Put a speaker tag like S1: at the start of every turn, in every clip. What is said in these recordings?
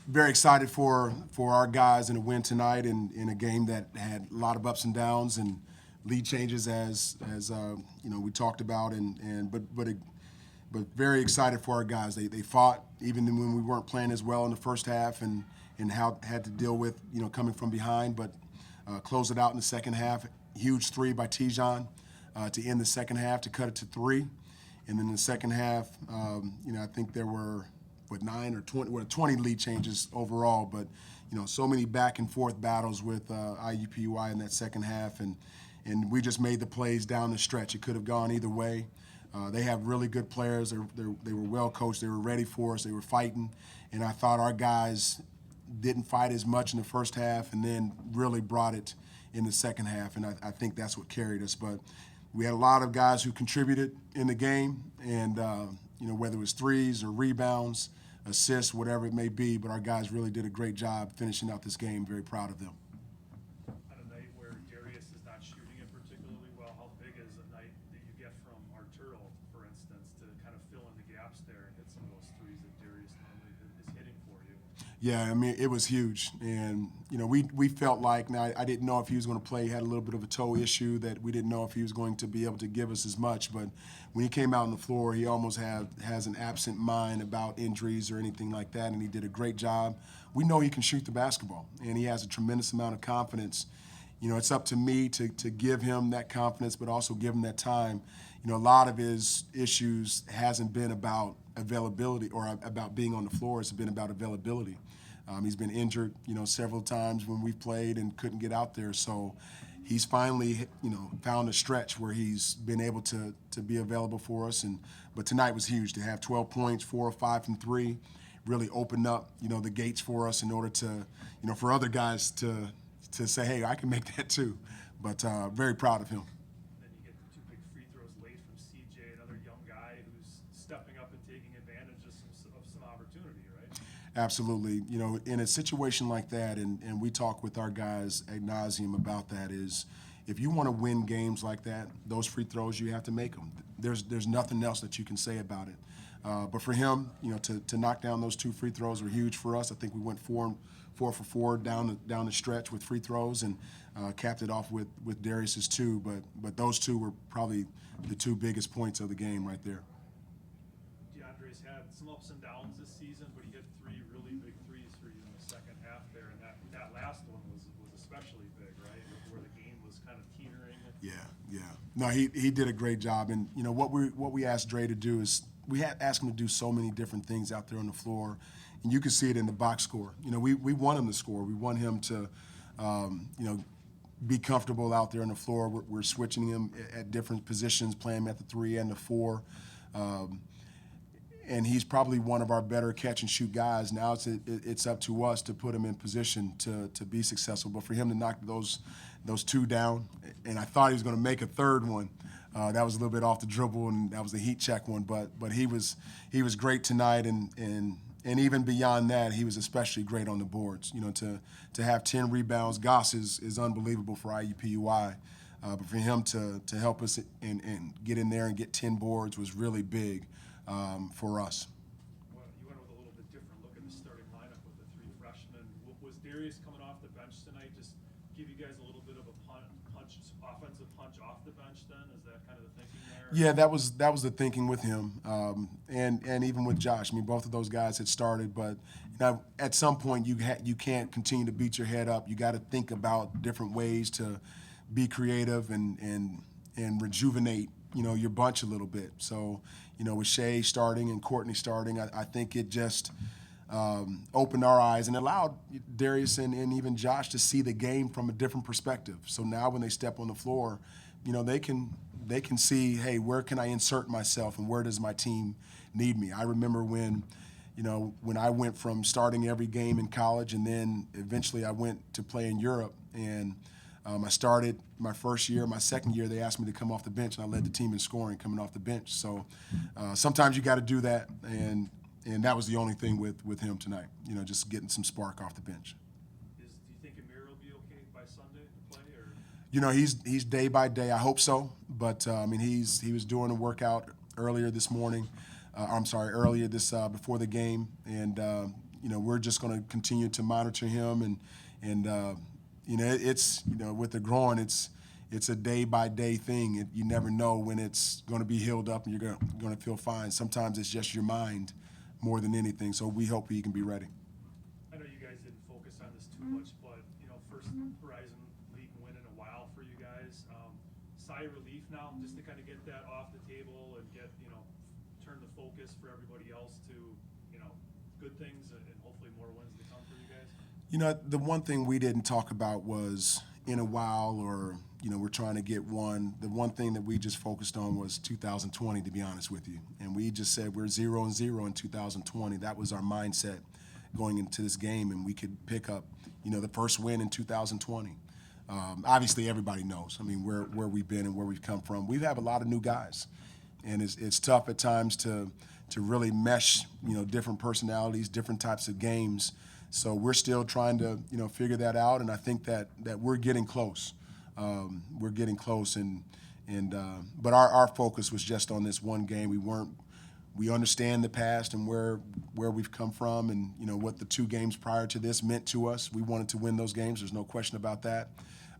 S1: Very excited for our guys in a win tonight in a game that had a lot of ups and downs and lead changes as we talked about but very excited for our guys. They fought even when we weren't playing as well in the first half and how had to deal with coming from behind, but close it out in the second half. Huge three by Tijon to end the second half to cut it to three, and then in the second half, I think there were 9 or 20, 20 lead changes overall, but so many back and forth battles with IUPUI in that second half, and we just made the plays down the stretch. It could have gone either way. They have really good players. They were well coached. They were ready for us. They were fighting, and I thought our guys didn't fight as much in the first half, and then really brought it in the second half, and I think that's what carried us. But we had a lot of guys who contributed in the game, and whether it was threes or rebounds, assists, whatever it may be, but our guys really did a great job finishing out this game. Very proud of them.
S2: On a night where Darius is not shooting it particularly well, how big is a night that you get from Arturo, for instance, to kind of fill in the gaps there and hit some of those threes that Darius normally is hitting for you?
S1: Yeah, I mean, it was huge. And, we felt like, now I didn't know if he was going to play. He had a little bit of a toe issue that we didn't know if he was going to be able to give us as much. But when he came out on the floor, he almost has an absent mind about injuries or anything like that. And he did a great job. We know he can shoot the basketball, and he has a tremendous amount of confidence. It's up to me to give him that confidence, but also give him that time. A lot of his issues hasn't been about availability or about being on the floor. It's been about availability. He's been injured, several times when we've played and couldn't get out there. So he's finally, found a stretch where he's been able to be available for us. But tonight was huge to have 12 points, 4 or 5 from 3, really opened up, the gates for us in order to, for other guys to say, hey, I can make that too. But very proud of him.
S2: Then you get the two big free throws late from CJ, another young guy who's stepping up and taking advantage of some opportunity, right?
S1: Absolutely. In a situation like that, and we talk with our guys ad nauseum about that, is if you want to win games like that, those free throws, you have to make them. There's nothing else that you can say about it. But for him, to knock down those 2 free throws were huge for us. I think we went 4 for 4 down the stretch with free throws, and capped it off with Darius's 2. But those 2 were probably the 2 biggest points of the game right there.
S2: DeAndre's had some ups and downs this season, but he hit 3 really big threes for you in the second half there, and that last one was especially big, right? Where the game was kind of teetering.
S1: Yeah. No, he did a great job, and what we asked Dre to do is we had asked him to do so many different things out there on the floor, and you could see it in the box score. We want him to score. We want him to, be comfortable out there on the floor. We're switching him at different positions, playing him at the 3 and the 4. And he's probably one of our better catch and shoot guys. Now it's up to us to put him in position to be successful. But for him to knock those 2 down, and I thought he was going to make a third one. That was a little bit off the dribble, and that was the heat check one. But he was great tonight, and even beyond that, he was especially great on the boards. To have 10 rebounds, Goss is unbelievable for IUPUI. But for him to help us and get in there and get 10 boards was really big for us.
S2: Well, you went with a little bit different look at the starting lineup with the 3 freshmen. Was Darius coming off the bench tonight just give you guys a little bit of a offensive punch off the bench then? Is that kind of the thinking there?
S1: Yeah, that was the thinking with him, and even with Josh. I mean, both of those guys had started, but at some point you can't continue to beat your head up. You got to think about different ways to be creative and rejuvenate your bunch a little bit. So with Shea starting and Courtney starting, I think it just opened our eyes and allowed Darius and even Josh to see the game from a different perspective. So now when they step on the floor, they can see, hey, where can I insert myself and where does my team need me? I remember when I went from starting every game in college, and then eventually I went to play in Europe, and I started my first year. My second year, they asked me to come off the bench, and I led the team in scoring coming off the bench. So sometimes you got to do that, and that was the only thing with him tonight, just getting some spark off the bench.
S2: Do you think Amir will be okay by Sunday to play?
S1: He's day by day. I hope so, but he was doing a workout earlier this morning. Earlier this before the game, and we're just going to continue to monitor him, and it's with the groin, it's a day-by-day thing. You never know when it's going to be healed up and you're going to feel fine. Sometimes it's just your mind more than anything. So we hope he can be ready.
S2: I know you guys didn't focus on this too much, but first Horizon League win in a while for you guys. Sigh of relief now, just to kind of get that off the table and get turn the focus for everybody else to good things and hopefully more wins to come for you guys.
S1: The one thing we didn't talk about was in a while, or we're trying to get one. The one thing that we just focused on was 2020, to be honest with you, and we just said we're 0-0 in 2020. That was our mindset going into this game, and we could pick up the first win in 2020. Obviously, everybody knows. I mean, where we've been and where we've come from. We have a lot of new guys, and it's tough at times to really mesh different personalities, different types of games. So we're still trying to figure that out, and I think that we're getting close. We're getting close, but our focus was just on this one game. We understand the past and where we've come from, and what the 2 games prior to this meant to us. We wanted to win those games. There's no question about that.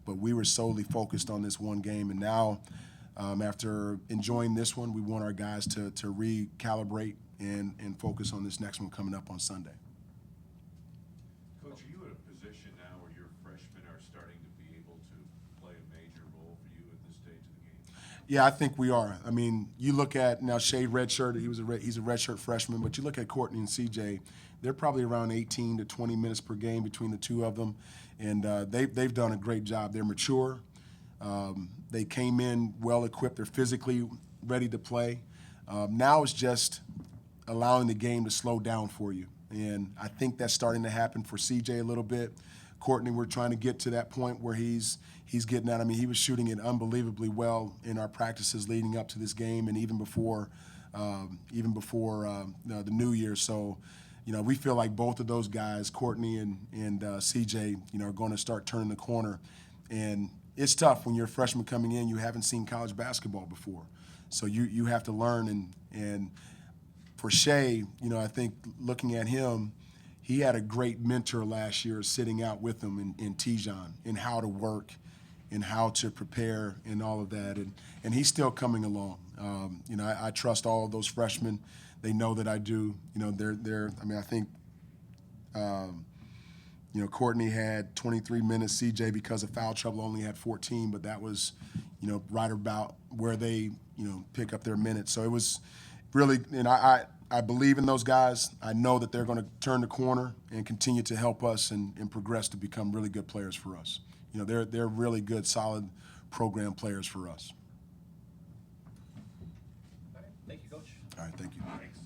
S1: But we were solely focused on this one game, and now after enjoying this one, we want our guys to recalibrate and focus on this next one coming up on Sunday.
S3: Coach, are you in a position now where your freshmen are starting to be able to play a major role for you at this stage of the game?
S1: Yeah, I think we are. I mean, you look at now Shade redshirt. He's a redshirt freshman, but you look at Courtney and CJ. They're probably around 18 to 20 minutes per game between the 2 of them, and they've done a great job. They're mature. They came in well equipped. They're physically ready to play. Now it's just allowing the game to slow down for you, and I think that's starting to happen for CJ a little bit. Courtney, we're trying to get to that point where he's getting out. I mean, he was shooting it unbelievably well in our practices leading up to this game, and even before the New Year. So, we feel like both of those guys, Courtney and CJ, are going to start turning the corner. And it's tough when you're a freshman coming in. You haven't seen college basketball before, so you have to learn. And for Shea, I think looking at him, he had a great mentor last year sitting out with him in Tijon, in how to work and how to prepare and all of that. And he's still coming along. I trust all of those freshmen. They know that I do. I think Courtney had 23 minutes. CJ, because of foul trouble, only had 14, but that was, right about where they, pick up their minutes. So it was really, and I believe in those guys. I know that they're going to turn the corner and continue to help us and progress to become really good players for us. They're really good, solid program players for us.
S4: All right. Thank you, Coach.
S1: All right, thank you.
S2: Thanks.